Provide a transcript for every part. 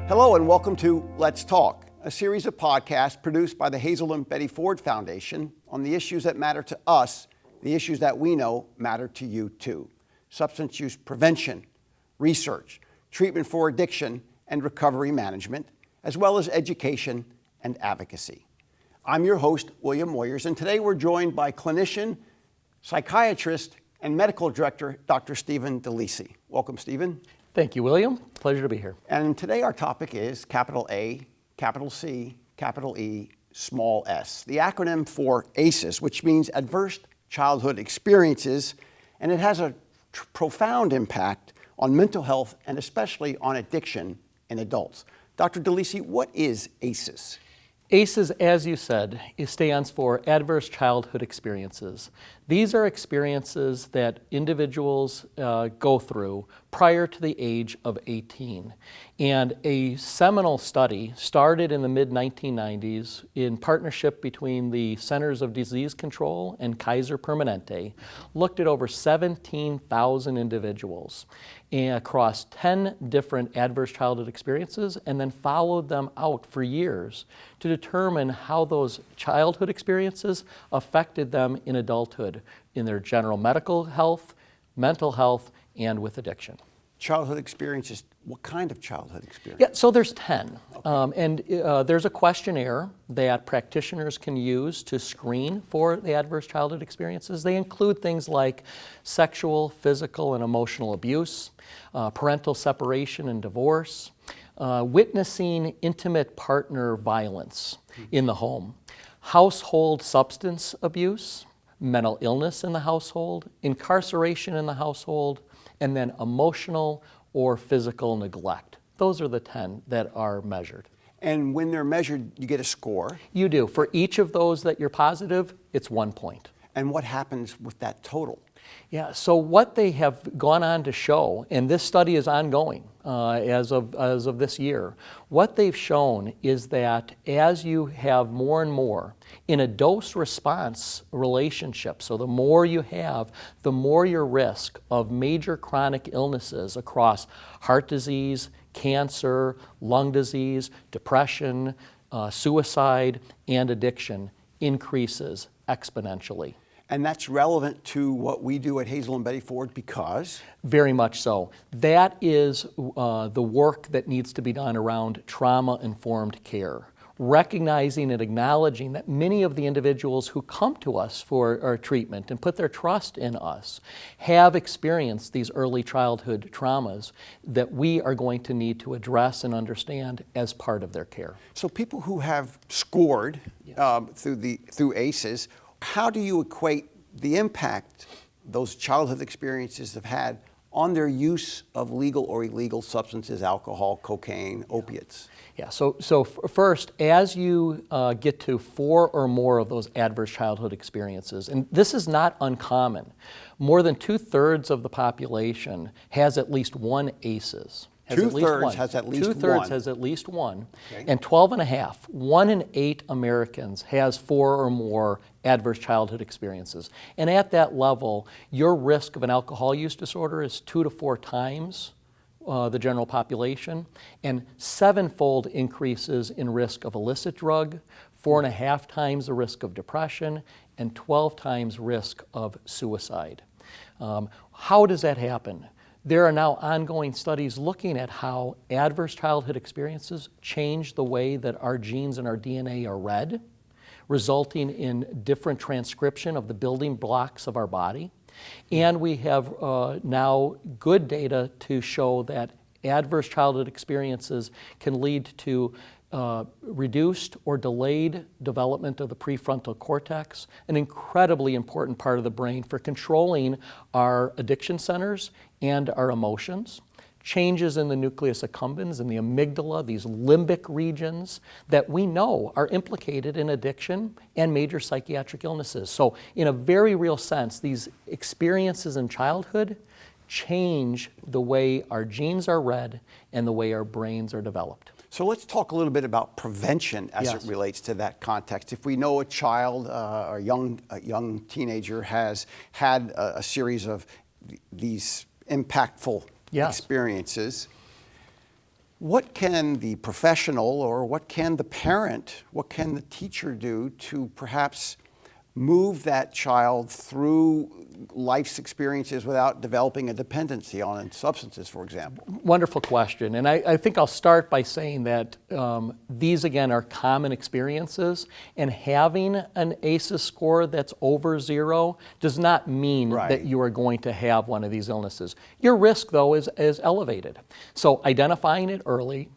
Hello and welcome to Let's Talk, a series of podcasts produced by the Hazelden Betty Ford Foundation on the issues that matter to us, the issues that we know matter to you too. Substance use prevention, research, treatment for addiction and recovery management, as well as education and advocacy. I'm your host, William Moyers, and today we're joined by clinician, psychiatrist, and medical director, Dr. Stephen DeLisi. Welcome, Stephen. Thank you, William. Pleasure to be here. And today our topic is capital A, capital C, capital E, small s, the acronym for ACEs, which means Adverse Childhood Experiences, and it has a profound impact on mental health and especially on addiction in adults. Dr. DeLisi, what is ACEs? ACEs, as you said, it stands for Adverse Childhood Experiences. These are experiences that individuals go through prior to the age of 18. And a seminal study started in the mid-1990s in partnership between the Centers of Disease Control and Kaiser Permanente looked at over 17,000 individuals across 10 different adverse childhood experiences and then followed them out for years to determine how those childhood experiences affected them in adulthood, in their general medical health, mental health, and with addiction. Childhood experiences, what kind of childhood experience? Yeah, so there's 10. There's a questionnaire that practitioners can use to screen for the adverse childhood experiences. They include things like sexual, physical, and emotional abuse, parental separation and divorce, witnessing intimate partner violence in the home, household substance abuse, mental illness in the household, incarceration in the household, and then emotional or physical neglect. Those are the 10 that are measured. And when they're measured, you get a score. You do. For each of those that you're positive, it's 1 point. And what happens with that total? Yeah, so what they have gone on to show, and this study is ongoing as of this year, what they've shown is that as you have more and more in a dose-response relationship, so the more you have, the more your risk of major chronic illnesses across heart disease, cancer, lung disease, depression, suicide, and addiction increases exponentially. And that's relevant to what we do at Hazelden Betty Ford because? Very much so. That is the work that needs to be done around trauma-informed care. Recognizing and acknowledging that many of the individuals who come to us for our treatment and put their trust in us have experienced these early childhood traumas that we are going to need to address and understand as part of their care. So people who have scored through ACEs, how do you equate the impact those childhood experiences have had on their use of legal or illegal substances, alcohol, cocaine, opiates? Yeah, so first, as you get to 4 or more of those adverse childhood experiences, and this is not uncommon, more than 2/3 of the population has at least one ACEs. Two-thirds has at least one. Two-thirds has at least one. Okay. And 12 and a half, 1 in 8 Americans has 4 or more adverse childhood experiences. And at that level, your risk of an alcohol use disorder is 2 to 4 times the general population, and 7-fold increases in risk of illicit drug, 4.5 times the risk of depression, and 12 times risk of suicide. How does that happen? There are now ongoing studies looking at how adverse childhood experiences change the way that our genes and our DNA are read, resulting in different transcription of the building blocks of our body. And we have now good data to show that adverse childhood experiences can lead to reduced or delayed development of the prefrontal cortex, an incredibly important part of the brain for controlling our addiction centers and our emotions. Changes in the nucleus accumbens and the amygdala, these limbic regions that we know are implicated in addiction and major psychiatric illnesses. So in a very real sense, these experiences in childhood change the way our genes are read and the way our brains are developed. So let's talk a little bit about prevention as it relates to that context. If we know a child or a young teenager has had a series of these impactful experiences, What can the professional or what can the parent, what can the teacher do to perhaps move that child through life's experiences without developing a dependency on substances, for example? Wonderful question. And I think I'll start by saying that these, again, are common experiences. And having an ACEs score that's over 0 does not mean that you are going to have one of these illnesses. Your risk, though, is elevated. So identifying it early,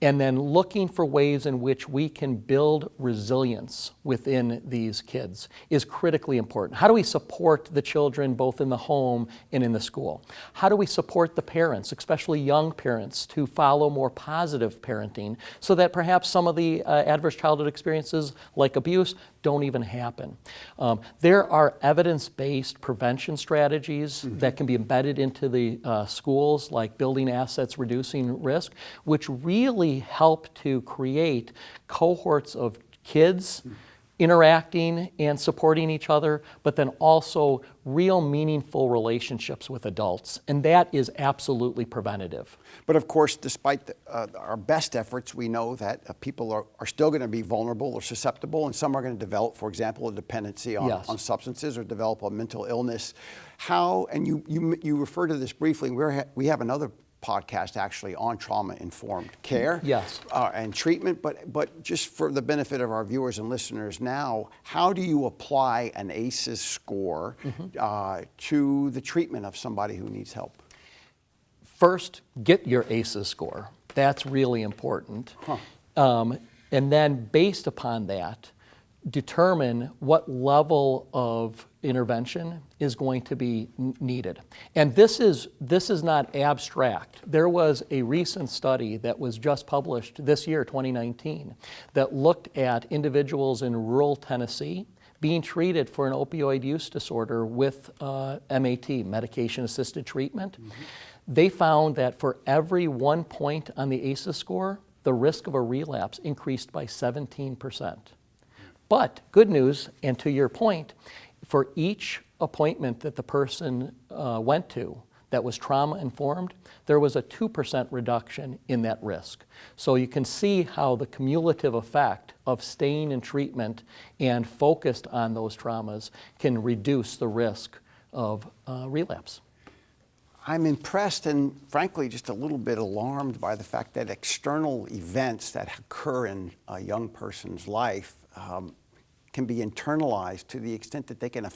and then looking for ways in which we can build resilience within these kids is critically important. How do we support the children both in the home and in the school? How do we support the parents, especially young parents, to follow more positive parenting so that perhaps some of the adverse childhood experiences like abuse don't even happen? There are evidence-based prevention strategies that can be embedded into the schools, like building assets, reducing risk, which really help to create cohorts of kids interacting and supporting each other, but then also real meaningful relationships with adults. And that is absolutely preventative. But of course, despite our best efforts, we know that people are still going to be vulnerable or susceptible, and some are going to develop, for example, a dependency on substances or develop a mental illness. How, and you referred to this briefly, we have another podcast actually on trauma-informed care and treatment, but just for the benefit of our viewers and listeners now, how do you apply an ACEs score to the treatment of somebody who needs help? First, get your ACEs score. That's really important. And then based upon that, determine what level of intervention is going to be needed. And this is not abstract. There was a recent study that was just published this year, 2019, that looked at individuals in rural Tennessee being treated for an opioid use disorder with MAT, medication-assisted treatment. They found that for every 1 point on the ACEs score, the risk of a relapse increased by 17%. But good news, and to your point, for each appointment that the person went to that was trauma-informed, there was a 2% reduction in that risk. So you can see how the cumulative effect of staying in treatment and focused on those traumas can reduce the risk of relapse. I'm impressed and frankly just a little bit alarmed by the fact that external events that occur in a young person's life can be internalized to the extent that they can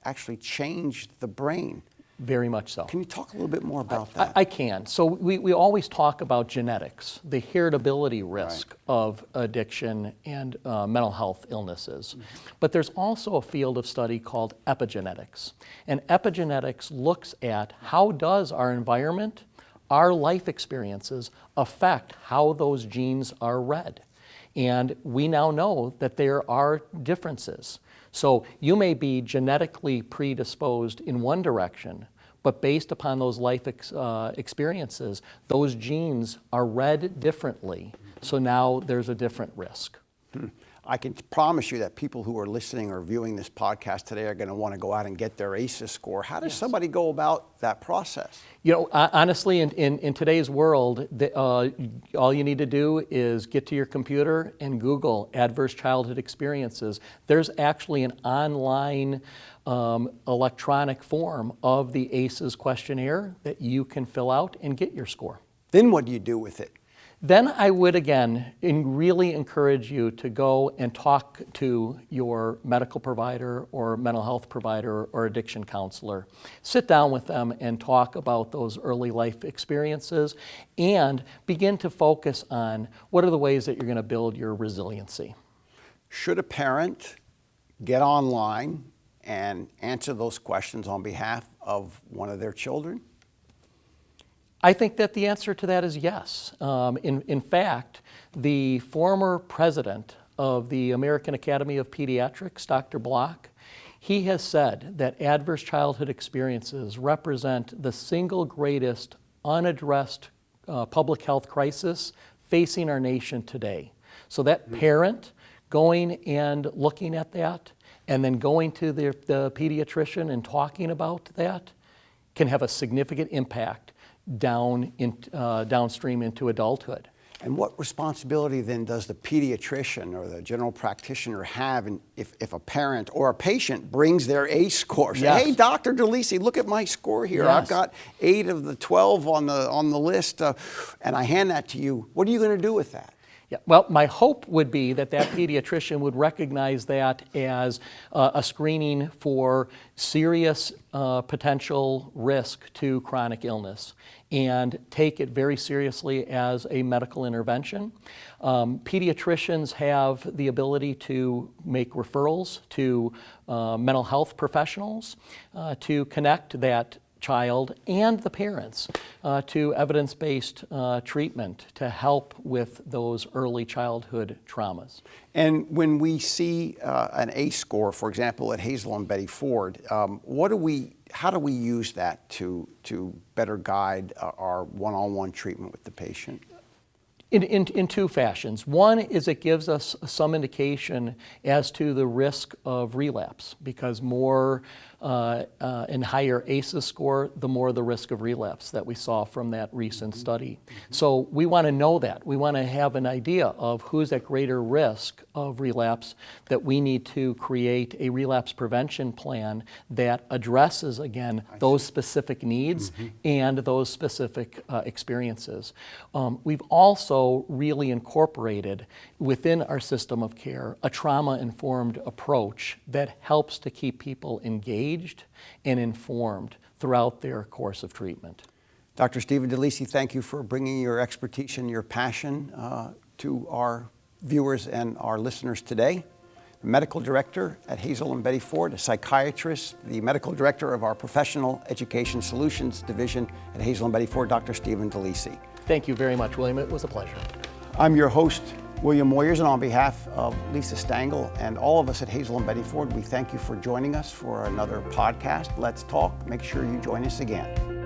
actually change the brain. Very much so. Can you talk a little bit more about that? I can. So we always talk about genetics, the heritability risk of addiction and mental health illnesses. But there's also a field of study called epigenetics. And epigenetics looks at how does our environment, our life experiences affect how those genes are read. And we now know that there are differences. So you may be genetically predisposed in one direction, but based upon those life experiences, those genes are read differently. So now there's a different risk. I can promise you that people who are listening or viewing this podcast today are going to want to go out and get their ACEs score. How does somebody go about that process? You know, honestly, in today's world, all you need to do is get to your computer and Google adverse childhood experiences. There's actually an online electronic form of the ACEs questionnaire that you can fill out and get your score. Then what do you do with it? Then I would, again, really encourage you to go and talk to your medical provider or mental health provider or addiction counselor. Sit down with them and talk about those early life experiences and begin to focus on what are the ways that you're going to build your resiliency. Should a parent get online and answer those questions on behalf of one of their children? I think that the answer to that is yes. In fact, the former president of the American Academy of Pediatrics, Dr. Block, he has said that adverse childhood experiences represent the single greatest unaddressed public health crisis facing our nation today. So that parent going and looking at that and then going to the pediatrician and talking about that can have a significant impact downstream into adulthood. And what responsibility then does the pediatrician or the general practitioner have if a parent or a patient brings their ACE score? Say, Yes. hey, Dr. DeLisi, look at my score here. Yes. I've got 8 of the 12 on the list, and I hand that to you. What are you going to do with that? Yeah. Well, my hope would be that pediatrician would recognize that as a screening for serious potential risk to chronic illness and take it very seriously as a medical intervention. Pediatricians have the ability to make referrals to mental health professionals to connect that child and the parents to evidence-based treatment to help with those early childhood traumas. And when we see an ACE score, for example, at Hazelden Betty Ford, how do we use that to better guide our one-on-one treatment with the patient? In two fashions. One is it gives us some indication as to the risk of relapse, because more and higher ACEs score, the more the risk of relapse that we saw from that recent study. So we want to know that. We want to have an idea of who's at greater risk of relapse, that we need to create a relapse prevention plan that addresses, again, those specific needs and those specific experiences. We've also really incorporated within our system of care a trauma-informed approach that helps to keep people engaged and informed throughout their course of treatment. Dr. Stephen DeLisi, thank you for bringing your expertise and your passion to our viewers and our listeners today. The medical director at Hazelden Betty Ford, a psychiatrist, the medical director of our Professional Education Solutions Division at Hazelden Betty Ford, Dr. Stephen DeLisi. Thank you very much, William. It was a pleasure. I'm your host, William Moyers, and on behalf of Lisa Stangl and all of us at Hazelden Betty Ford, we thank you for joining us for another podcast, Let's Talk. Make sure you join us again.